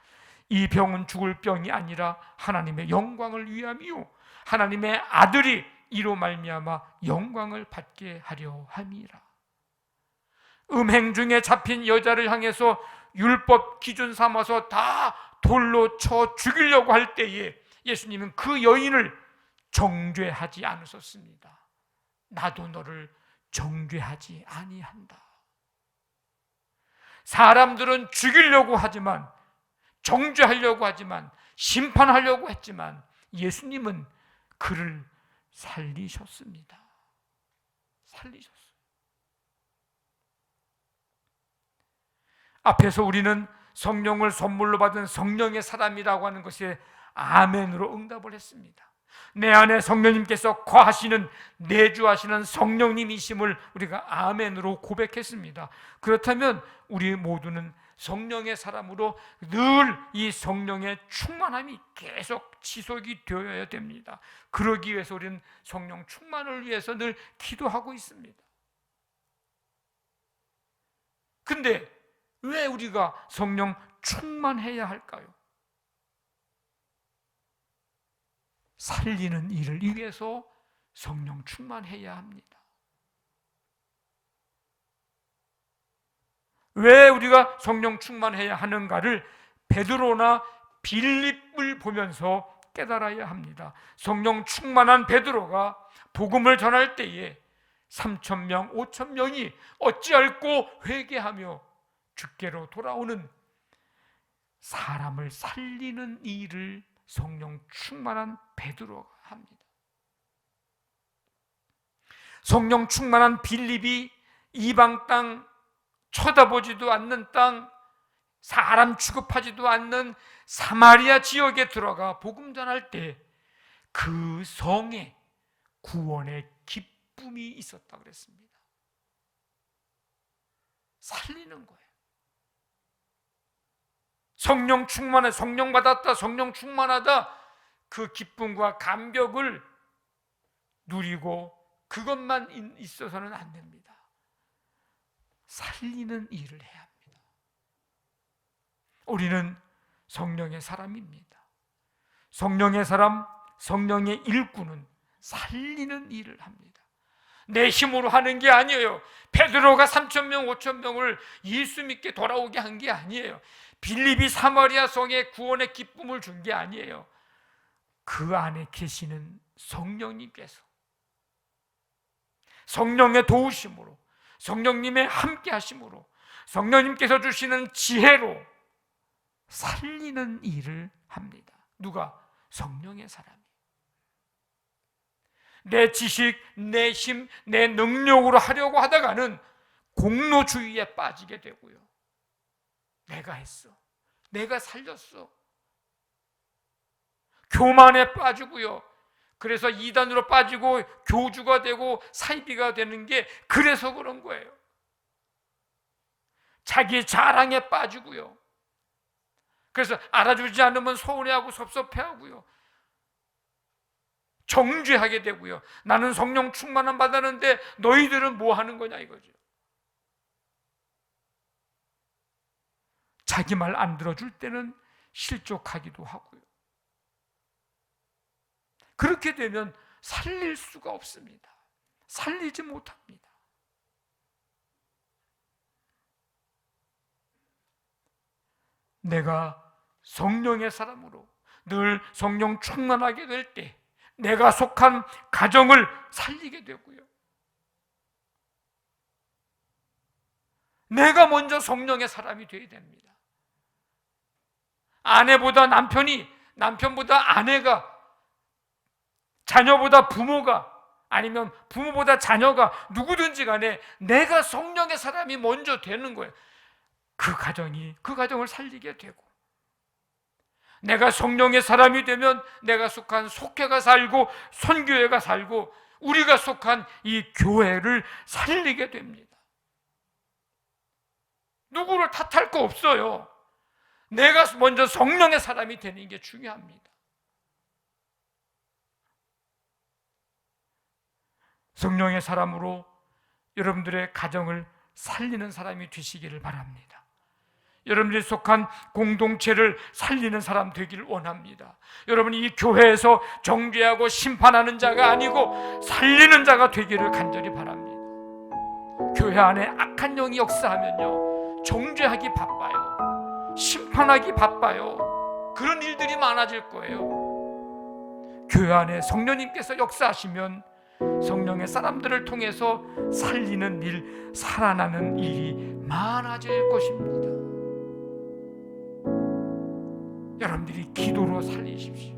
이 병은 죽을 병이 아니라 하나님의 영광을 위함이요 하나님의 아들이 이로 말미암아 영광을 받게 하려 함이라. 음행 중에 잡힌 여자를 향해서 율법 기준 삼아서 다 돌로 쳐 죽이려고 할 때에 예수님은 그 여인을 정죄하지 않으셨습니다. 나도 너를 정죄하지 아니한다. 사람들은 죽이려고 하지만, 정죄하려고 하지만, 심판하려고 했지만 예수님은 그를 살리셨습니다. 살리셨어요. 앞에서 우리는 성령을 선물로 받은 성령의 사람이라고 하는 것에 아멘으로 응답을 했습니다. 내 안에 성령님께서 거하시는, 내주하시는 성령님이심을 우리가 아멘으로 고백했습니다. 그렇다면 우리 모두는 성령의 사람으로 늘 이 성령의 충만함이 계속 지속이 되어야 됩니다. 그러기 위해서 우리는 성령 충만을 위해서 늘 기도하고 있습니다. 근데 왜 우리가 성령 충만해야 할까요? 살리는 일을 위해서 성령 충만해야 합니다. 왜 우리가 성령 충만해야 하는가를 베드로나 빌립을 보면서 깨달아야 합니다. 성령 충만한 베드로가 복음을 전할 때에 3,000명, 5,000명이 어찌할꼬 회개하며 주께로 돌아오는 사람을 살리는 일을 성령 충만한 베드로가 합니다. 성령 충만한 빌립이 이방 땅, 쳐다보지도 않는 땅, 사람 취급하지도 않는 사마리아 지역에 들어가 복음 전할 때 그 성에 구원의 기쁨이 있었다 그랬습니다. 살리는 거예요. 성령 충만해, 성령 받았다, 성령 충만하다, 그 기쁨과 감격을 누리고 그것만 있어서는 안 됩니다. 살리는 일을 해야 합니다. 우리는 성령의 사람입니다. 성령의 사람, 성령의 일꾼은 살리는 일을 합니다. 내 힘으로 하는 게 아니에요. 베드로가 3,000명, 5,000명을 예수 믿게 돌아오게 한 게 아니에요. 빌립이 사마리아 성에 구원의 기쁨을 준 게 아니에요. 그 안에 계시는 성령님께서 성령의 도우심으로, 성령님의 함께 하심으로, 성령님께서 주시는 지혜로 살리는 일을 합니다. 누가? 성령의 사람이. 내 지식, 내 힘, 내 능력으로 하려고 하다가는 공로주의에 빠지게 되고요. 내가 했어, 내가 살렸어, 교만에 빠지고요. 그래서 이단으로 빠지고 교주가 되고 사이비가 되는 게 그래서 그런 거예요. 자기 자랑에 빠지고요. 그래서 알아주지 않으면 서운해하고 섭섭해하고요. 정죄하게 되고요. 나는 성령 충만함 받았는데 너희들은 뭐 하는 거냐 이거죠. 자기 말 안 들어줄 때는 실족하기도 하고요. 그렇게 되면 살릴 수가 없습니다. 살리지 못합니다. 내가 성령의 사람으로 늘 성령 충만하게 될 때 내가 속한 가정을 살리게 되고요, 내가 먼저 성령의 사람이 되어야 됩니다. 아내보다 남편이, 남편보다 아내가, 자녀보다 부모가, 아니면 부모보다 자녀가, 누구든지 간에 내가 성령의 사람이 먼저 되는 거예요. 그 가정을 살리게 되고, 내가 성령의 사람이 되면 내가 속한 속회가 살고 선교회가 살고 우리가 속한 이 교회를 살리게 됩니다. 누구를 탓할 거 없어요. 내가 먼저 성령의 사람이 되는 게 중요합니다. 성령의 사람으로 여러분들의 가정을 살리는 사람이 되시기를 바랍니다. 여러분들이 속한 공동체를 살리는 사람 되기를 원합니다. 여러분이 이 교회에서 정죄하고 심판하는 자가 아니고 살리는 자가 되기를 간절히 바랍니다. 교회 안에 악한 영이 역사하면요, 정죄하기 바빠요. 심판하기 바빠요. 그런 일들이 많아질 거예요. 교회 안에 성령님께서 역사하시면 성령의 사람들을 통해서 살리는 일, 살아나는 일이 많아질 것입니다. 여러분들이 기도로 살리십시오.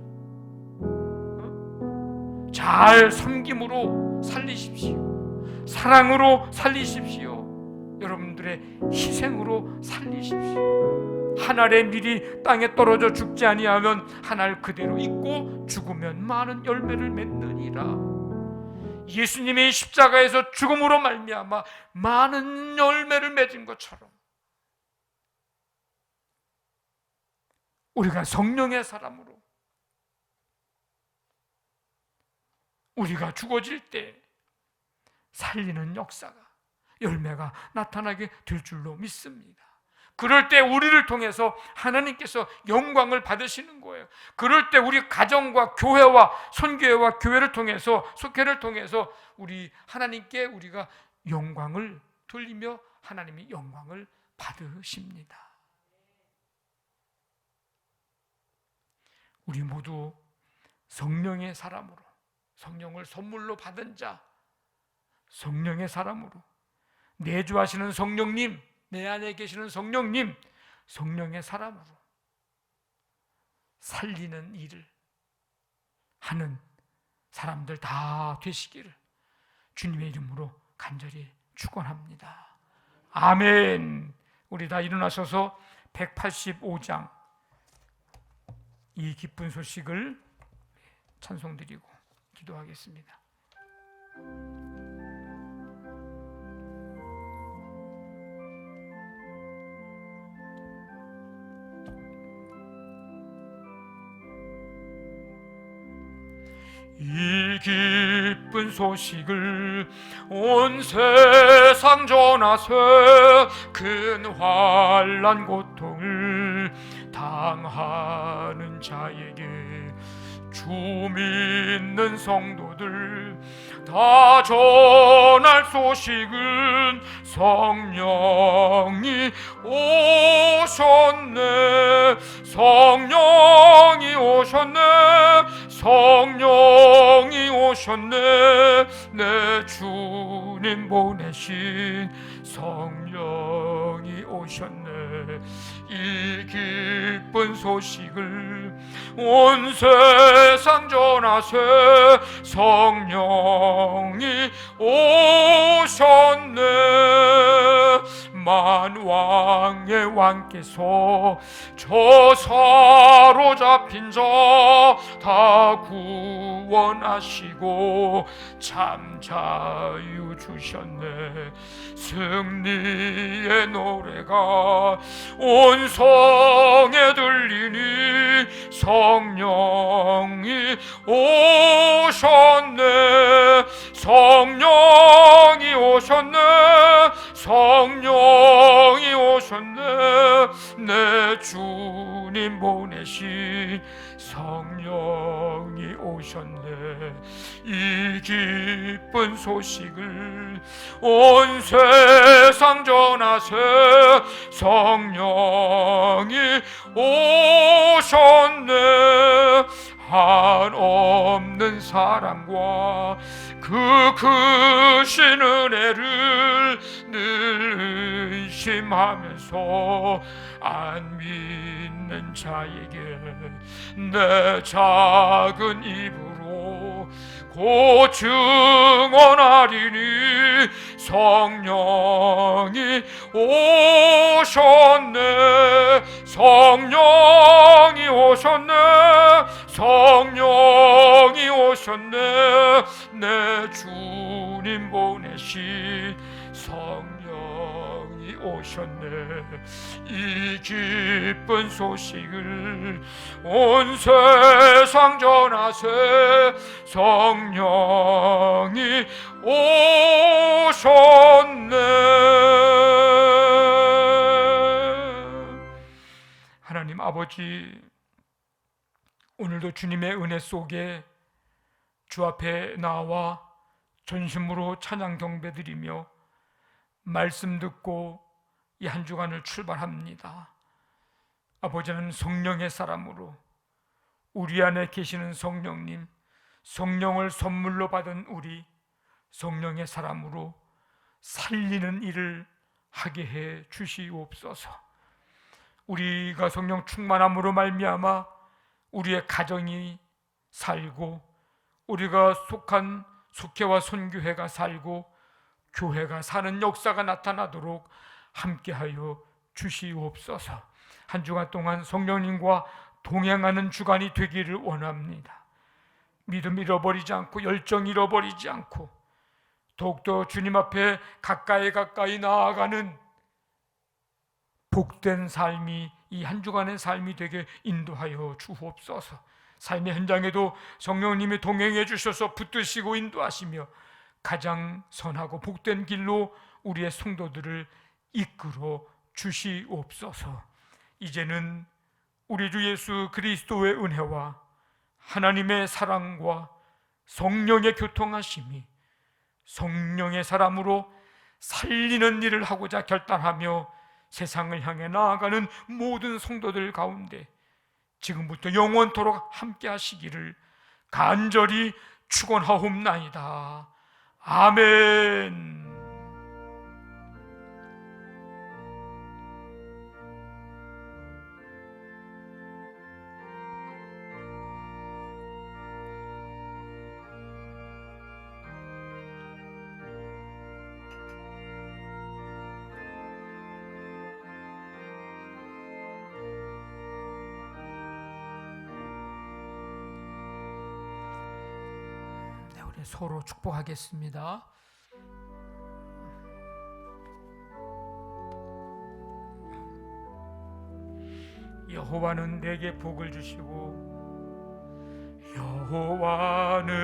잘 섬김으로 살리십시오. 사랑으로 살리십시오. 여러분들의 희생으로 살리십시오. 한 알의 밀이 땅에 떨어져 죽지 아니하면 한 알 그대로 있고 죽으면 많은 열매를 맺느니라. 예수님의 십자가에서 죽음으로 말미암아 많은 열매를 맺은 것처럼 우리가 성령의 사람으로 우리가 죽어질 때 살리는 역사가, 열매가 나타나게 될 줄로 믿습니다. 그럴 때 우리를 통해서 하나님께서 영광을 받으시는 거예요. 그럴 때 우리 가정과 교회와 선교회와 교회를 통해서, 속회를 통해서 우리 하나님께 우리가 영광을 돌리며 하나님이 영광을 받으십니다. 우리 모두 성령의 사람으로, 성령을 선물로 받은 자, 성령의 사람으로, 내주하시는 성령님, 내 안에 계시는 성령님, 성령의 사람으로 살리는 일을 하는 사람들 다 되시기를 주님의 이름으로 간절히 축원합니다. 아멘. 우리 다 일어나셔서 185장 이 기쁜 소식을 찬송드리고 기도하겠습니다. 이 기쁜 소식을 온 세상 전하세 큰 환난 고통을 당하는 자에게 주 믿는 성도들 다 전할 소식은 성령이 오셨네, 성령이 오셨네, 성령이 오셨네, 내 주님 보내신 성령이 오셨네. 이 기쁜 소식을 온 세상 전하세 성령이 오셨네. 만왕의 왕께서 저 사로잡힌 자 다 구원하시고 참 자유 주셨네. 승리의 노래가 온 성에 들리니 성령이 오셨네, 성령이 오셨네, 성령이 오셨네, 내 내 주님 보내신 성령이 오셨네. 이 기쁜 소식을 온 세상 전하세. 성령이 오셨네. 한없는 사랑과 그 크신 은혜를 늘 의심하면서 안 믿는 자에게 내 작은 입으로 곧 증언하리니 성령이 오셨네. 성령이 오셨네. 성령이 오셨네. 내 주님 보내신 성령이 오셨네. 이 기쁜 소식을 온 세상 전하세. 성령이 오셨네. 하나님 아버지, 오늘도 주님의 은혜 속에 주 앞에 나와 전심으로 찬양 경배드리며 말씀 듣고 이 한 주간을 출발합니다. 아버지는 성령의 사람으로 우리 안에 계시는 성령님, 성령을 선물로 받은 우리 성령의 사람으로 살리는 일을 하게 해 주시옵소서. 우리가 성령 충만함으로 말미암아 우리의 가정이 살고, 우리가 속한 속회와 선교회가 살고, 교회가 사는 역사가 나타나도록 함께하여 주시옵소서. 한 주간 동안 성령님과 동행하는 주간이 되기를 원합니다. 믿음 잃어버리지 않고, 열정 잃어버리지 않고, 더욱더 주님 앞에 가까이 나아가는 복된 삶이 이 한 주간의 삶이 되게 인도하여 주옵소서. 삶의 현장에도 성령님이 동행해 주셔서 붙드시고 인도하시며 가장 선하고 복된 길로 우리의 성도들을 이끌어 주시옵소서. 이제는 우리 주 예수 그리스도의 은혜와 하나님의 사랑과 성령의 교통하심이 성령의 사람으로 살리는 일을 하고자 결단하며 세상을 향해 나아가는 모든 성도들 가운데 지금부터 영원토록 함께 하시기를 간절히 축원하옵나이다. 아멘. 서로 축복하겠습니다. 여호와는 내게 복을 주시고, 여호와는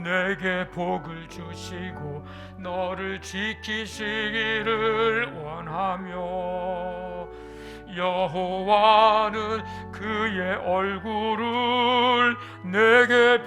내게 복을 주시고 너를 지키시기를 원하며, 여호와는 그의 얼굴을 내게